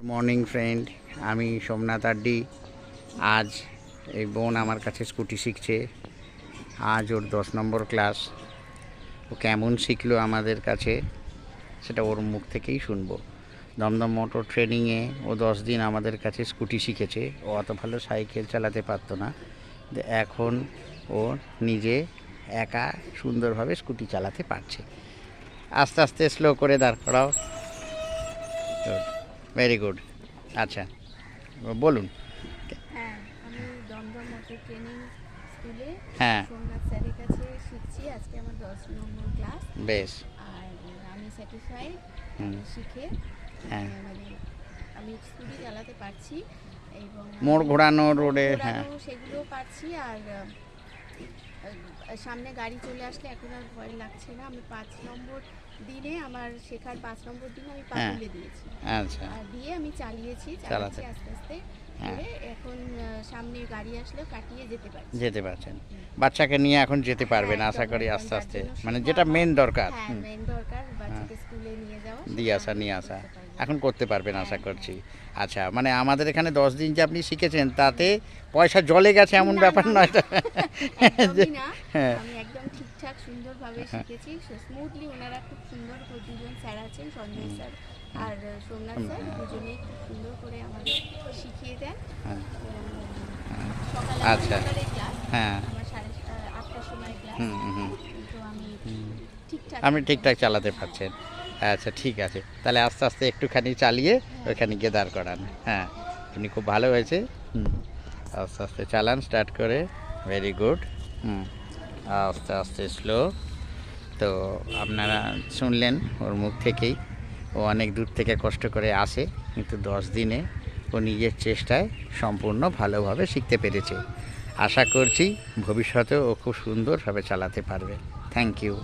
Morning friend, আমি সোমনাথ আড্ডি। আজ এই বোন আমার কাছে স্কুটি শিখছে। আজ ওর 10 নম্বর ক্লাস। ও কেমন শিখলো আমাদের কাছে সেটা ওর মুখ থেকেই শুনবো। দমদম মোটর ট্রেনিংয়ে ও 10 দিন আমাদের কাছে স্কুটি শিখেছে। ও অত ভালো সাইকেল চালাতে পারতো না, এখন ও নিজে একা সুন্দরভাবে স্কুটি চালাতে পারছে। আস্তে আস্তে স্লো করে দাঁড় করাও। Very good. আচ্ছা, বলুন। হ্যাঁ, আমি দমদম মোটর ট্রেনিং স্কুলে হ্যাঁ, সোমনাথ স্যারের কাছে শিখছি। আজকে আমার 10 নম্বর ক্লাস। বেশ। আর আমি স্যাটিসফাইড শিখে। হ্যাঁ, মানে আমি স্কুটি চালাতে পারছি এবং মোড় ঘোরানো রোডে, হ্যাঁ সেগুলোও পারছি। আর সামনে গাড়ি চলে আসলে এখন আর ভয় লাগছে না। আমি 5 নম্বর দিনে আমার শেখার 5 নম্বর দিনে আমি পা হ্যাঁ, তুলে দিয়েছি। আচ্ছা, আর দিয়ে আমি চালাচ্ছি চালাতে, আস্তে আস্তে হ্যাঁ, করে। এখন সামনে গাড়ি আসলেও কাটিয়ে যেতে পারছি। যেতে পারছেন। বাচ্চাকে নিয়ে এখন যেতে পারবেন হ্যাঁ, আশা একদম, করি একদম। আস্তে তার আস্তে, জন্য মানে শেখা যেটা আমার। মেন দরকার। হ্যাঁ, মেন দরকার বাচ্চাকে স্কুলে নিয়ে যাওয়া। দিয়ে সেটা আসা, আমি নিয়ে আসা করতে পারবো। এখন করতে পারবেন আশা হ্যাঁ, করছি। আচ্ছা, মানে আমাদের এখানে 10 দিন যে আপনি শিখেছেন তাতে পয়সা জলে গেছে এমন না, ব্যাপার না, নয় তো? একদমই না। হ্যাঁ, আমি একদম ঠিকঠাক সুন্দরভাবে শিখেছি। স্মুথলি ওনারা খুব সুন্দর করে, দুজন স্যার আছেন, সঞ্জয় স্যার আর সোমনাথ স্যার, দুজনেই খুব সুন্দর করে আমাদের শিখিয়ে দেন। হ্যাঁ, সকালে আচ্ছা, 9টায় ক্লাস, হ্যাঁ, আমার 8টার সময় ক্লাস। হুম হুম, কিন্তু আমি ঠিকঠাক আপনি একদম। ঠিকঠাক চালাতে পারছেন। আচ্ছা, ঠিক আছে, তাহলে আস্তে আস্তে একটুখানি চালিয়ে ওইখানে গিয়ে দাঁড় করান। হ্যাঁ, আপনি খুব ভালো হয়েছে। আস্তে আস্তে চালান, স্টার্ট করে। Very good. আস্তে আস্তে স্লো। তো আপনারা শুনলেন ওর মুখ থেকেই, ও অনেক দূর থেকে কষ্ট করে আসে, কিন্তু 10 দিনে ও নিজের চেষ্টায় সম্পূর্ণ ভালোভাবে শিখতে পেরেছে। আশা করছি ভবিষ্যতেও ও খুব সুন্দরভাবে চালাতে পারবে। Thank you.